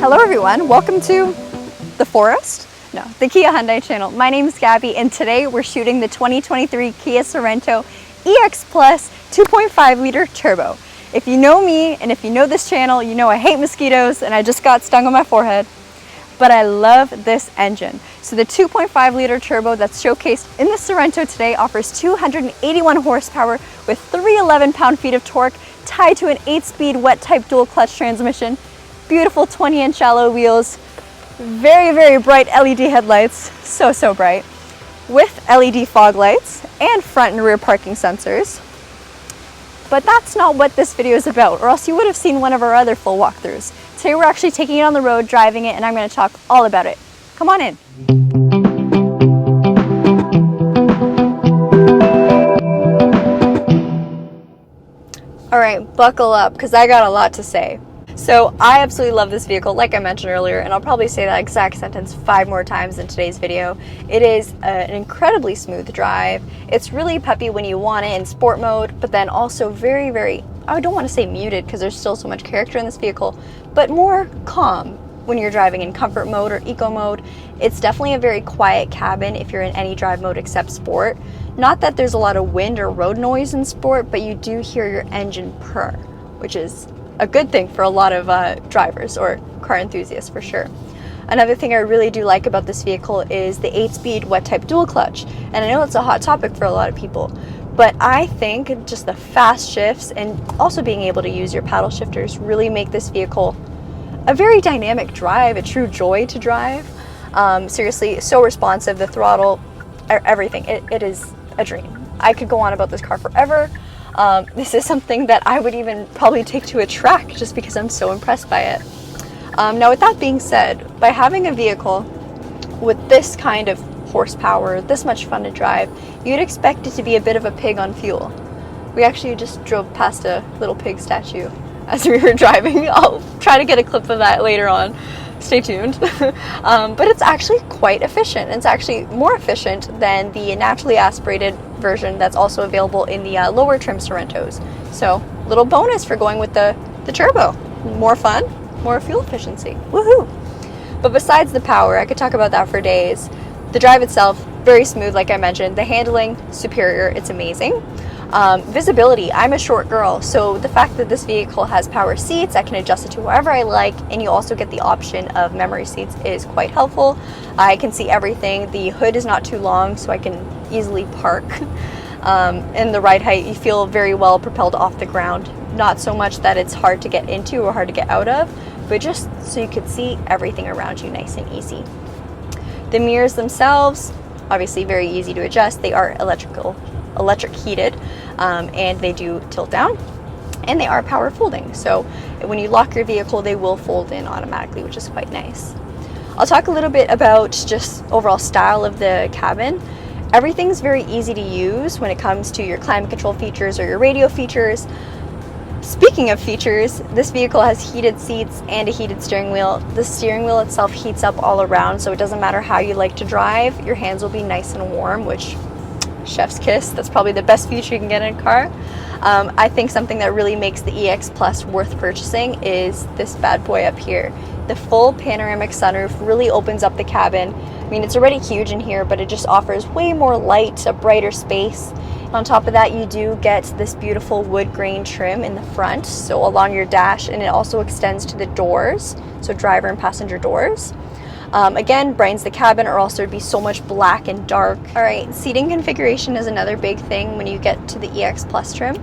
Hello everyone, welcome to the forest? No, the Kia Hyundai channel. My name is Gabby and today we're shooting the 2023 Kia Sorento EX Plus 2.5 liter turbo. If you know me and if you know this channel, you know I hate mosquitoes and I just got stung on my forehead, but I love this engine. So the 2.5 liter turbo that's showcased in the Sorento today offers 281 horsepower with 311 pound-feet of torque tied to an 8-speed wet type dual clutch transmission, beautiful 20-inch alloy wheels, very bright LED headlights, so bright, with LED fog lights and front and rear parking sensors. But that's not what this video is about, or else you would have seen one of our other full walkthroughs. Today we're actually taking it on the road, driving it, and I'm going to talk all about it. Come on in. All right, buckle up, because I got a lot to say. So I absolutely love this vehicle, like I mentioned earlier, and I'll probably say that exact sentence 5 more times in today's video. It is an incredibly smooth drive. It's really peppy when you want it in sport mode, but then also very, I don't want to say muted because there's still so much character in this vehicle, but more calm when you're driving in comfort mode or eco mode. It's definitely a very quiet cabin if you're in any drive mode except sport. Not that there's a lot of wind or road noise in sport, but you do hear your engine purr, which is a good thing for a lot of drivers or car enthusiasts for sure. Another thing I really do like about this vehicle is the 8-speed wet type dual clutch. And I know it's a hot topic for a lot of people, but I think just the fast shifts and also being able to use your paddle shifters really make this vehicle a very dynamic drive, a true joy to drive. Seriously, so responsive, the throttle, everything. It is a dream. I could go on about this car forever. This is something that I would even probably take to a track just because I'm so impressed by it. Now with that being said, by having a vehicle with this kind of horsepower, this much fun to drive, you'd expect it to be a bit of a pig on fuel. We actually just drove past a little pig statue as we were driving. I'll try to get a clip of that later on. Stay tuned. But it's actually quite efficient. It's actually more efficient than the naturally aspirated version that's also available in the lower trim Sorentos. So little bonus for going with the turbo. More fun, more fuel efficiency. Woohoo! But besides the power, I could talk about that for days. The drive itself, very smooth like I mentioned. The handling, superior. It's amazing. Visibility, I'm a short girl, so the fact that this vehicle has power seats, I can adjust it to wherever I like, and you also get the option of memory seats is quite helpful. I can see everything. The hood is not too long, so I can easily park. In the ride height, you feel very well propelled off the ground. Not so much that it's hard to get into or hard to get out of, but just so you could see everything around you nice and easy. The mirrors themselves, obviously very easy to adjust. They are electric heated, and they do tilt down, and they are power folding, so when you lock your vehicle they will fold in automatically, which is quite nice. I'll talk a little bit about just overall style of the cabin. Everything's very easy to use when it comes to your climate control features or your radio features. Speaking of features, this vehicle has heated seats and a heated steering wheel. The steering wheel itself heats up all around, so it doesn't matter how you like to drive, your hands will be nice and warm, which chef's kiss. That's probably the best feature you can get in a car. I think something that really makes the EX Plus worth purchasing is this bad boy up here. The full panoramic sunroof really opens up the cabin. I mean, it's already huge in here, but it just offers way more light, a brighter space. On top of that, you do get this beautiful wood grain trim in the front, so along your dash, and it also extends to the doors, so driver and passenger doors. Again, brightens the cabin, or else there'd be so much black and dark. All right, seating configuration is another big thing when you get to the EX Plus trim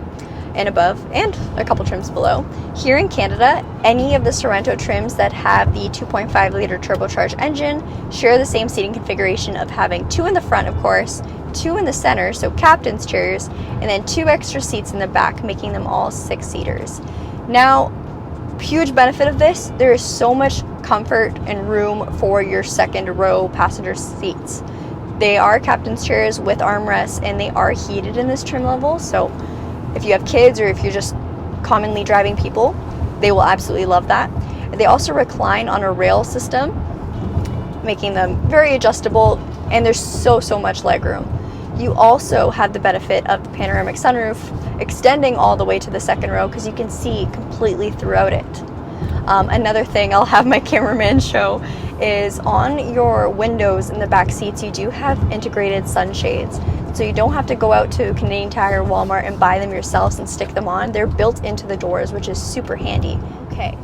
and above, and a couple trims below. Here in Canada, any of the Sorento trims that have the 2.5 liter turbocharged engine share the same seating configuration of having 2 in the front, of course, 2 in the center, so captain's chairs, and then 2 extra seats in the back, making them all 6-seaters. Now, huge benefit of this, there is so much comfort and room for your second row passenger seats. They are captain's chairs with armrests, and they are heated in this trim level, so if you have kids or if you're just commonly driving people, they will absolutely love that. They also recline on a rail system, making them very adjustable, and there's so much legroom. You also have the benefit of the panoramic sunroof extending all the way to the second row because you can see completely throughout it. Another thing I'll have my cameraman show is on your windows in the back seats, you do have integrated sunshades. So you don't have to go out to Canadian Tire or Walmart and buy them yourselves and stick them on. They're built into the doors, which is super handy. Okay,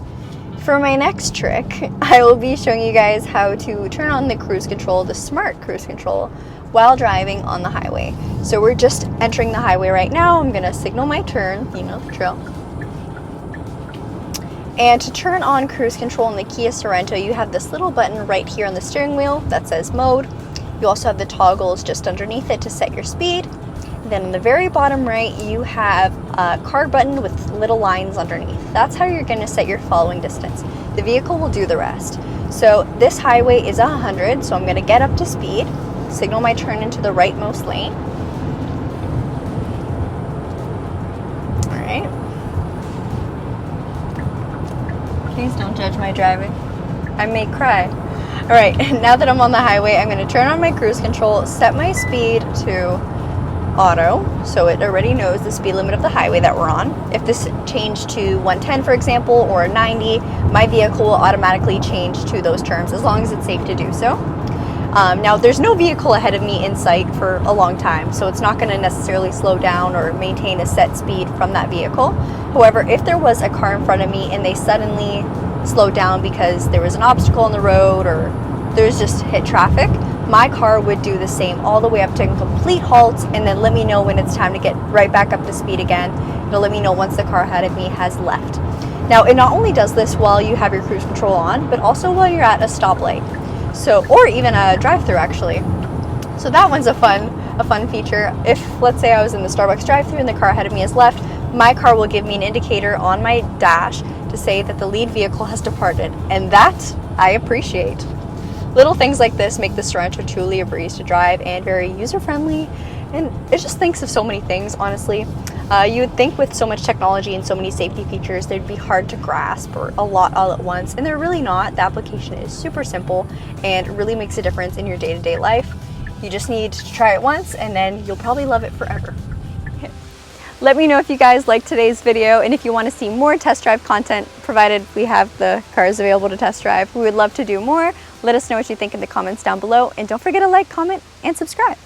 for my next trick, I will be showing you guys how to turn on the cruise control, the smart cruise control, while driving on the highway. So we're just entering the highway right now. I'm gonna signal my turn, you know the drill. And to turn on cruise control in the Kia Sorento, you have this little button right here on the steering wheel that says mode. You also have the toggles just underneath it to set your speed. Then on the very bottom right, you have a car button with little lines underneath. That's how you're gonna set your following distance. The vehicle will do the rest. So this highway is 100, so I'm gonna get up to speed, signal my turn into the rightmost lane. All right. Please don't judge my driving. I may cry. All right, now that I'm on the highway, I'm gonna turn on my cruise control, set my speed to auto, so it already knows the speed limit of the highway that we're on. If this changed to 110, for example, or 90, my vehicle will automatically change to those terms as long as it's safe to do so. Now, there's no vehicle ahead of me in sight for a long time, so it's not gonna necessarily slow down or maintain a set speed from that vehicle. However, if there was a car in front of me and they suddenly slowed down because there was an obstacle on the road or there's just hit traffic, my car would do the same all the way up to a complete halt and then let me know when it's time to get right back up to speed again. It'll let me know once the car ahead of me has left. Now, it not only does this while you have your cruise control on, but also while you're at a stoplight. So, or even a drive-thru actually. So that one's a fun feature. If, let's say I was in the Starbucks drive-thru and the car ahead of me has left, my car will give me an indicator on my dash to say that the lead vehicle has departed, and that I appreciate. Little things like this make the Sorento truly a breeze to drive and very user-friendly, and it just thinks of so many things, honestly. You would think with so much technology and so many safety features, they'd be hard to grasp or a lot all at once, and they're really not. The application is super simple and really makes a difference in your day-to-day life. You just need to try it once, and then you'll probably love it forever. Let me know if you guys liked today's video, and if you want to see more test drive content, provided we have the cars available to test drive. We would love to do more. Let us know what you think in the comments down below, and don't forget to like, comment, and subscribe.